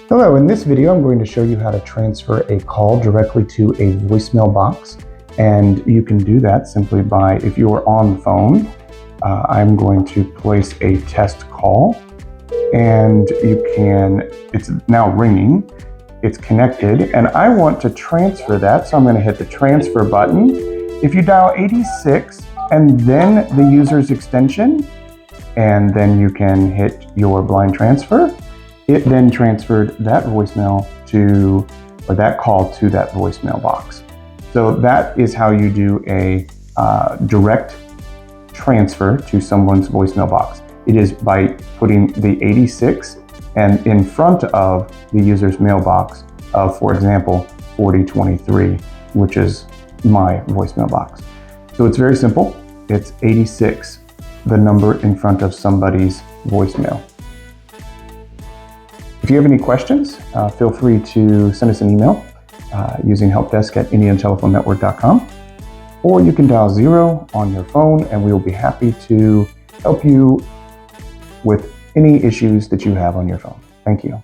Hello, in this video I'm going to show you how to transfer a call directly to a voicemail box. And you can do that simply by, if you are on the phone, I'm going to place a test call and it's now ringing, it's connected, and I want to transfer that, so I'm going to hit the transfer button. If you dial 86 and then the user's extension, and then you can hit your blind transfer, it then transferred that that call to that voicemail box. So that is how you do a direct transfer to someone's voicemail box. It is by putting the 86 and in front of the user's mailbox of, for example, 4023, which is my voicemail box. So it's very simple. It's 86, the number in front of somebody's voicemail. If you have any questions, feel free to send us an email using helpdesk@indianatelephonenetwork.com, or you can dial 0 on your phone and we will be happy to help you with any issues that you have on your phone. Thank you.